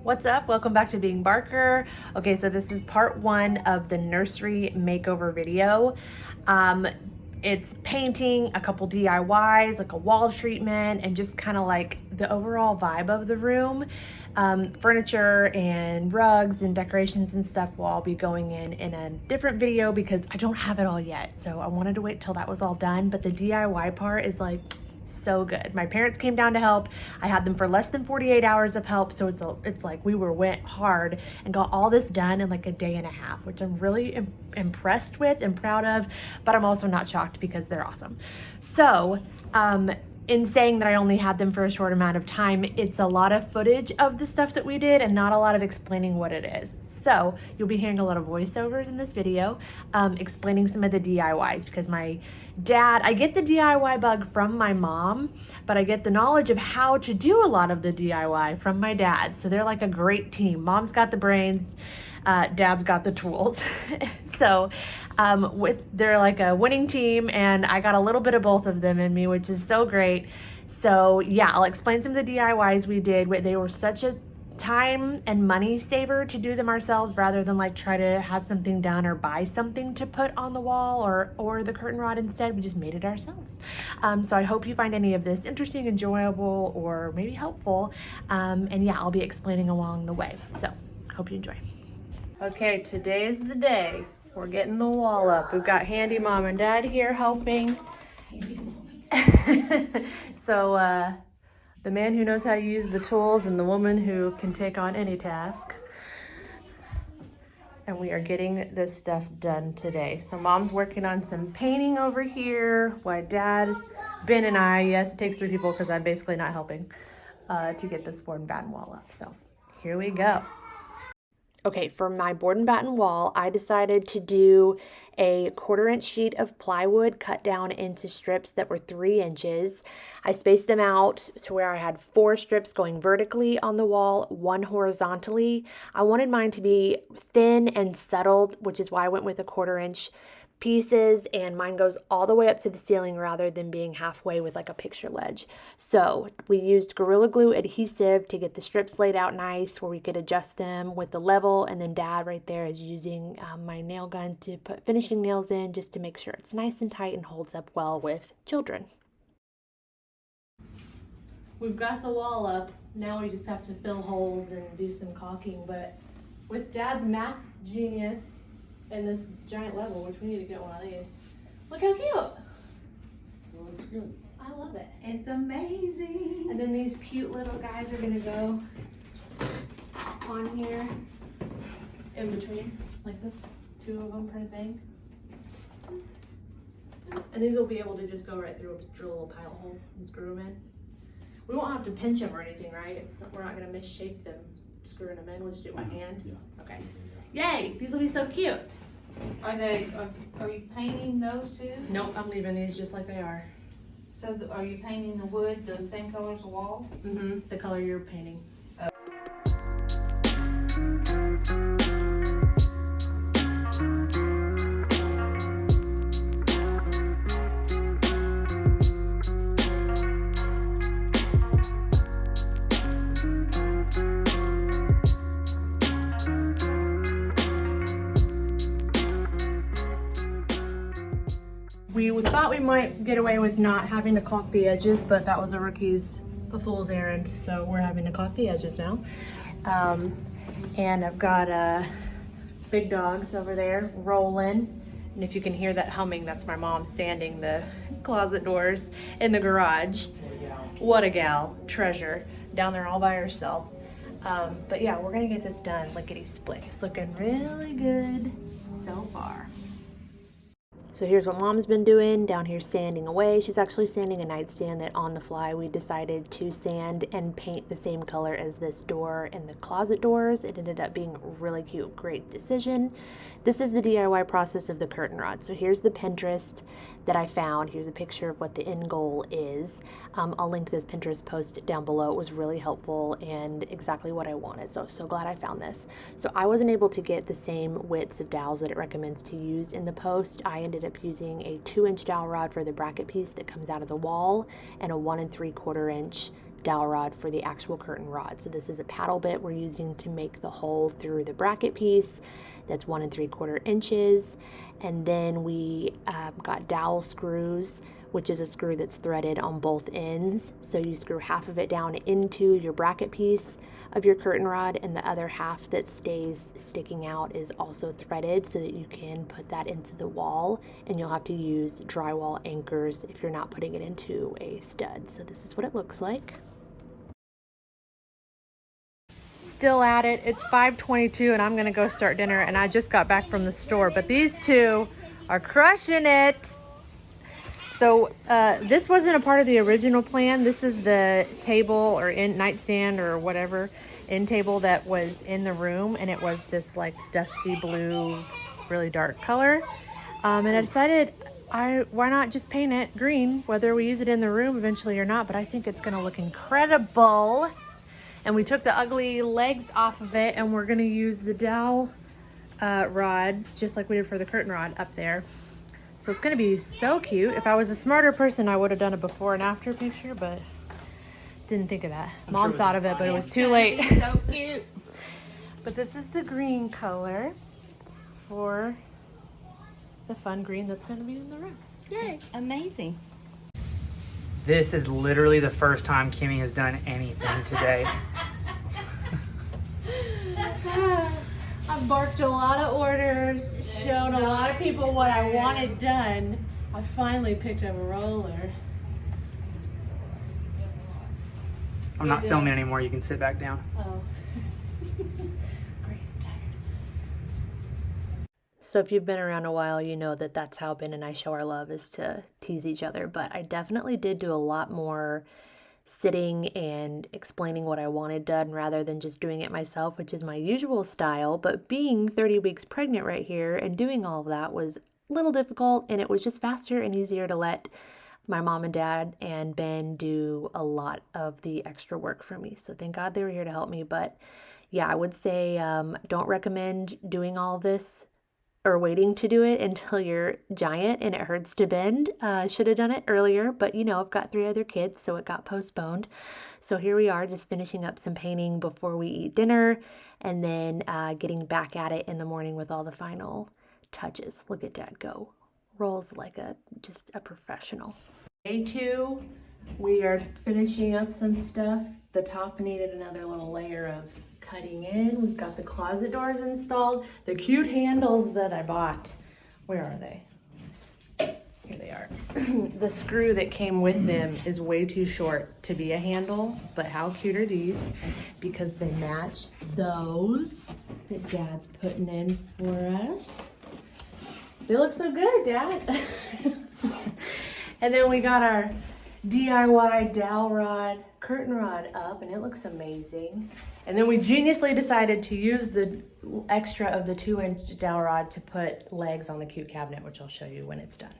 What's up? Welcome back to Being Barker. Okay, so this is part one of the nursery makeover video. It's painting, a couple DIYs, like a wall treatment, and just kind of like the overall vibe of the room. Furniture and rugs and decorations and stuff will all be going in a different video because I don't have it all yet. So I wanted to wait till that was all done, but the DIY part is like so good. My parents came down to help. I had them for less than 48 hours of help, so it's like we went hard and got all this done in like a day and a half, which I'm really impressed with and proud of, but I'm also not shocked because they're awesome. So in saying that I only had them for a short amount of time, it's a lot of footage of the stuff that we did and not a lot of explaining what it is. So you'll be hearing a lot of voiceovers in this video, explaining some of the DIYs, because my dad, I get the DIY bug from my mom, but I get the knowledge of how to do a lot of the DIY from my dad. So they're like a great team. Mom's got the brains, dad's got the tools. So they're like a winning team, and I got a little bit of both of them in me, which is so great. So yeah, I'll explain some of the DIYs we did. They were such a time and money saver to do them ourselves rather than like try to have something done or buy something to put on the wall or the curtain rod. Instead, we just made it ourselves. So I hope you find any of this interesting, enjoyable, or maybe helpful. And yeah, I'll be explaining along the way. So hope you enjoy. Okay, today is the day. We're getting the wall up. We've got handy mom and dad here helping. So the man who knows how to use the tools and the woman who can take on any task. And we are getting this stuff done today. So mom's working on some painting over here while dad, Ben, and I, yes, it takes 3 people because I'm basically not helping, to get this board and batten wall up. So here we go. Okay, for my board and batten wall, I decided to do a 1/4-inch sheet of plywood cut down into strips that were 3 inches. I spaced them out to where I had 4 strips going vertically on the wall, 1 horizontally. I wanted mine to be thin and settled, which is why I went with a 1/4-inch pieces, and mine goes all the way up to the ceiling rather than being halfway with like a picture ledge. So we used Gorilla Glue adhesive to get the strips laid out nice where we could adjust them with the level, and then dad right there is using my nail gun to put finishing nails in just to make sure it's nice and tight and holds up well with children. We've got the wall up. Now we just have to fill holes and do some caulking, but with dad's math genius and this giant level, which we need to get one of these. Look how cute. Well, looks good. I love it. It's amazing. And then these cute little guys are gonna go on here in between, like this, 2 of them per thing. And these will be able to just go right through, drill a little pilot hole and screw them in. We won't have to pinch them or anything, right? We're not gonna misshape them screwing them in. We'll just do it by hand. Yeah. Okay. Yay, these will be so cute. Are you painting those two? Nope, I'm leaving these just like they are. So are you painting the wood the same color as the wall? Mm-hmm, the color you're painting. We thought we might get away with not having to caulk the edges, but that was a fool's errand. So we're having to caulk the edges now. And I've got big dogs over there rolling. And if you can hear that humming, that's my mom sanding the closet doors in the garage. What a gal, treasure, down there all by herself. But yeah, we're gonna get this done lickety split. It's looking really good so far. So here's what mom's been doing down here, sanding away. She's actually sanding a nightstand that on the fly we decided to sand and paint the same color as this door and the closet doors. It ended up being really cute, great decision. This is the DIY process of the curtain rod. So here's the Pinterest that I found. Here's a picture of what the end goal is. I'll link this Pinterest post down below. It was really helpful and exactly what I wanted. So glad I found this. So I wasn't able to get the same widths of dowels that it recommends to use in the post. I ended up using a 2-inch dowel rod for the bracket piece that comes out of the wall and a 1 3/4 inch dowel rod for the actual curtain rod. So this is a paddle bit we're using to make the hole through the bracket piece. That's 1 3/4 inches. And then we got dowel screws, which is a screw that's threaded on both ends. So you screw half of it down into your bracket piece of your curtain rod, and the other half that stays sticking out is also threaded so that you can put that into the wall, and you'll have to use drywall anchors if you're not putting it into a stud. So this is what it looks like. Still at it. It's 5:22 and I'm gonna go start dinner, and I just got back from the store, but these two are crushing it. So this wasn't a part of the original plan. This is the table or nightstand or whatever end table that was in the room, and it was this like dusty blue, really dark color. And I decided why not just paint it green, whether we use it in the room eventually or not, but I think it's gonna look incredible. And we took the ugly legs off of it, and we're gonna use the dowel rods, just like we did for the curtain rod up there. So it's gonna be so cute. If I was a smarter person, I would have done a before and after picture, but didn't think of that. Mom thought of it, but it was too late. So cute. But this is the green color for the fun green that's gonna be in the room. Yay. Amazing. This is literally the first time Kimmy has done anything today. I've barked a lot of orders, showed a lot of people what I wanted done. I finally picked up a roller. I'm not filming anymore. You can sit back down. Oh. Great, I'm tired. So if you've been around a while, you know that that's how Ben and I show our love, is to tease each other. But I definitely did do a lot more sitting and explaining what I wanted done rather than just doing it myself, which is my usual style. But being 30 weeks pregnant right here and doing all of that was a little difficult, and it was just faster and easier to let my mom and dad and Ben do a lot of the extra work for me. So thank God they were here to help me. But yeah, I would say don't recommend doing all of this or waiting to do it until you're giant and it hurts to bend. Should have done it earlier, but you know, I've got 3 other kids, so it got postponed. So here we are, just finishing up some painting before we eat dinner, and then getting back at it in the morning with all the final touches. Look at Dad go. Rolls like just a professional. Day 2, we are finishing up some stuff. The top needed another little layer of cutting in. We've got the closet doors installed. The cute handles that I bought. Where are they? Here they are. The screw that came with them is way too short to be a handle, but how cute are these? Because they match those that Dad's putting in for us. They look so good, Dad. And then we got our DIY dowel rod, curtain rod up, and it looks amazing. And then we geniusly decided to use the extra of the 2-inch dowel rod to put legs on the cute cabinet, which I'll show you when it's done.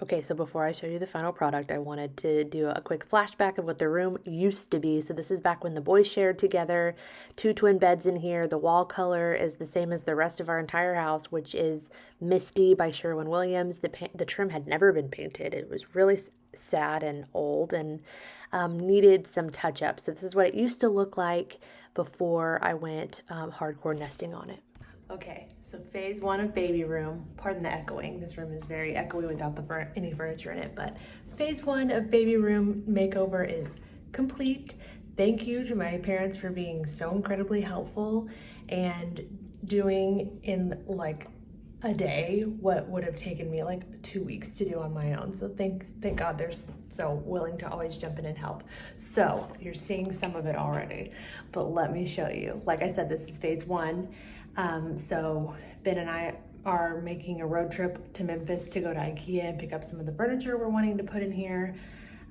Okay, so before I show you the final product, I wanted to do a quick flashback of what the room used to be. So this is back when the boys shared together, 2 twin beds in here. The wall color is the same as the rest of our entire house, which is Misty by Sherwin-Williams. The trim had never been painted. It was really sad and old and needed some touch-up. So this is what it used to look like before I went hardcore nesting on it. Okay, so phase 1 of baby room. Pardon the echoing. This room is very echoey without any furniture in it, but phase 1 of baby room makeover is complete. Thank you to my parents for being so incredibly helpful and doing in like a day what would have taken me like 2 weeks to do on my own. So thank God they're so willing to always jump in and help. So you're seeing some of it already, but let me show you. Like I said, this is phase 1. So Ben and I are making a road trip to Memphis to go to IKEA and pick up some of the furniture we're wanting to put in here,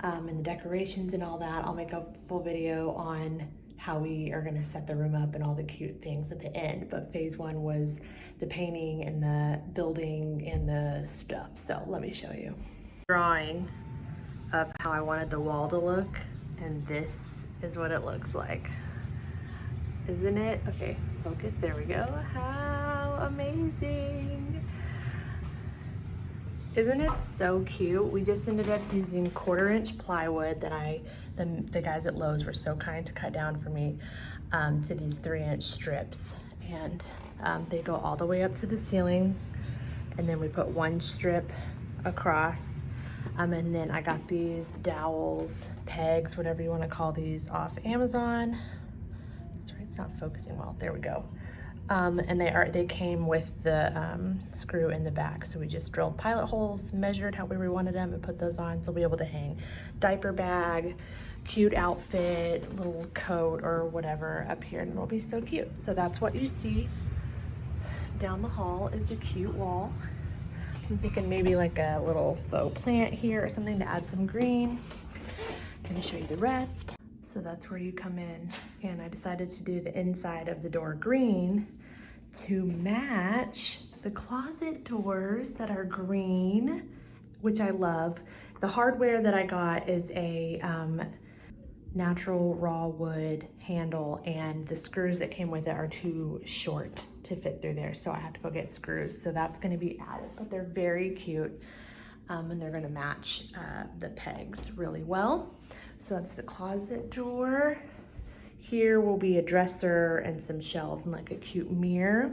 and the decorations and all that. I'll make a full video on how we are gonna set the room up and all the cute things at the end. But phase 1 was the painting and the building and the stuff. So let me show you. Drawing of how I wanted the wall to look, and this is what it looks like. Isn't it? Okay, focus, there we go. How amazing. Isn't it so cute? We just ended up using 1/4-inch plywood that I The guys at Lowe's were so kind to cut down for me to these 3-inch strips. And they go all the way up to the ceiling. And then we put 1 strip across. And then I got these dowels, pegs, whatever you want to call these, off Amazon. Sorry, it's not focusing well. There we go. And they came with the screw in the back. So we just drilled pilot holes, measured however we wanted them, and put those on. So we'll be able to hang diaper bag, cute outfit, little coat or whatever up here, and it'll be so cute. So that's what you see down the hall, is a cute wall. I'm thinking maybe like a little faux plant here or something to add some green. I'm gonna show you the rest. So that's where you come in, and I decided to do the inside of the door green to match the closet doors that are green, which I love. The hardware that I got is a natural raw wood handle, and the screws that came with it are too short to fit through there, so I have to go get screws. So that's gonna be added, but they're very cute, and they're gonna match the pegs really well. So that's the closet door. Here will be a dresser and some shelves and like a cute mirror.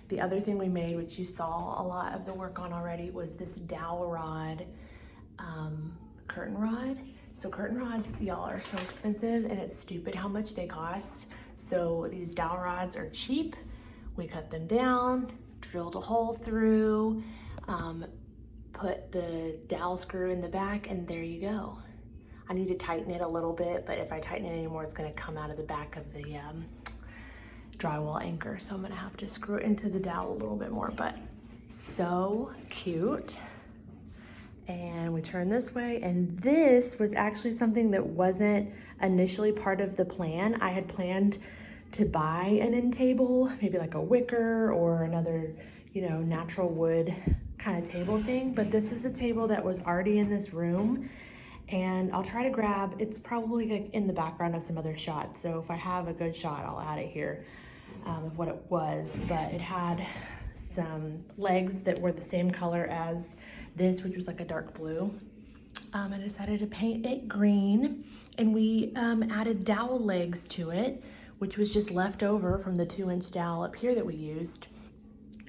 The other thing we made, which you saw a lot of the work on already, was this dowel rod, curtain rod. So curtain rods, y'all, are so expensive, and it's stupid how much they cost. So these dowel rods are cheap. We cut them down, drilled a hole through, put the dowel screw in the back, and there you go. I need to tighten it a little bit, but if I tighten it anymore, it's gonna come out of the back of the drywall anchor. So I'm gonna have to screw it into the dowel a little bit more, but so cute. And we turn this way, and this was actually something that wasn't initially part of the plan. I had planned to buy an end table, maybe like a wicker or another, you know, natural wood kind of table thing, but this is a table that was already in this room. And I'll try to grab, it's probably like in the background of some other shots. So if I have a good shot, I'll add it here of what it was. But it had some legs that were the same color as this, which was like a dark blue. I decided to paint it green, and we added dowel legs to it, which was just left over from the 2-inch dowel up here that we used.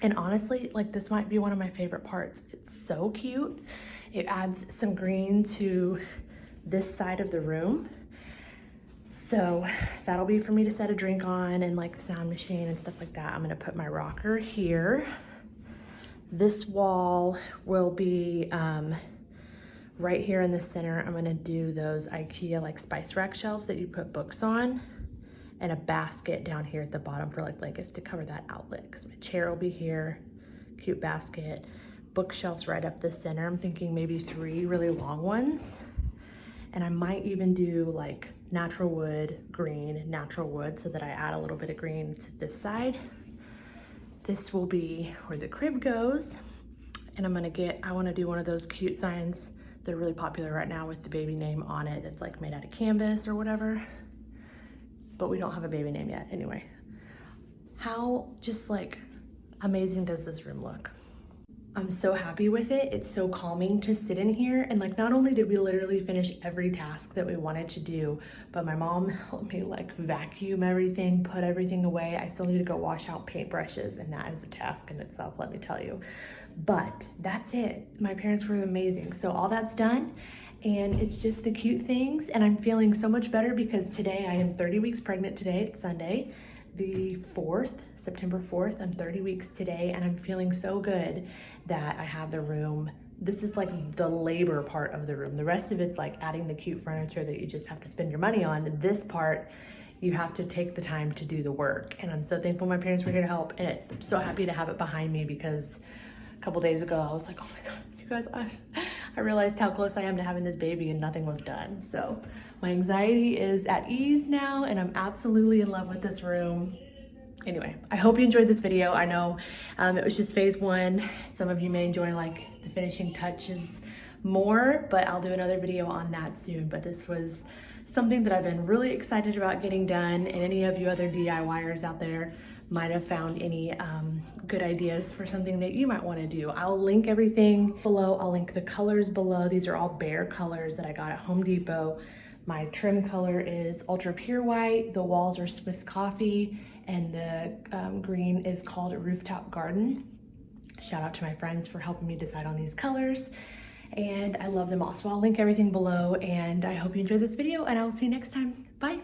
And honestly, like, this might be one of my favorite parts. It's so cute. It adds some green to this side of the room. So that'll be for me to set a drink on, and like the sound machine and stuff like that. I'm gonna put my rocker here. This wall will be right here in the center. I'm gonna do those IKEA like spice rack shelves that you put books on, and a basket down here at the bottom for like blankets to cover that outlet, because my chair will be here. Cute basket. Bookshelves right up the center. I'm thinking maybe 3 really long ones. And I might even do like natural wood, green, natural wood, so that I add a little bit of green to this side. This will be where the crib goes. And I wanna do one of those cute signs. They're really popular right now with the baby name on it. That's like made out of canvas or whatever. But we don't have a baby name yet. Anyway, how just like amazing does this room look? I'm so happy with it. It's so calming to sit in here. And like, not only did we literally finish every task that we wanted to do, but my mom helped me like vacuum everything, put everything away. I still need to go wash out paintbrushes, and that is a task in itself, let me tell you. But that's it. My parents were amazing. So all that's done, and it's just the cute things. And I'm feeling so much better because today I am 30 weeks pregnant today. It's Sunday, the 4th, September 4th. I'm 30 weeks today, and I'm feeling so good that I have the room. This is like the labor part of the room. The rest of it's like adding the cute furniture that you just have to spend your money on. This part, you have to take the time to do the work. And I'm so thankful my parents were here to help, and I'm so happy to have it behind me, because a couple days ago I was like, oh my God, you guys, I realized how close I am to having this baby and nothing was done. So my anxiety is at ease now, and I'm absolutely in love with this room. Anyway, I hope you enjoyed this video. I know it was just phase 1. Some of you may enjoy like the finishing touches more, but I'll do another video on that soon. But this was something that I've been really excited about getting done, and any of you other DIYers out there, might have found any good ideas for something that you might want to do. I'll link everything below. I'll link the colors below. These are all Behr colors that I got at Home Depot. My trim color is Ultra Pure White. The walls are Swiss Coffee, and the green is called Rooftop Garden. Shout out to my friends for helping me decide on these colors, and I love them all. So I'll link everything below, and I hope you enjoyed this video, and I will see you next time. Bye.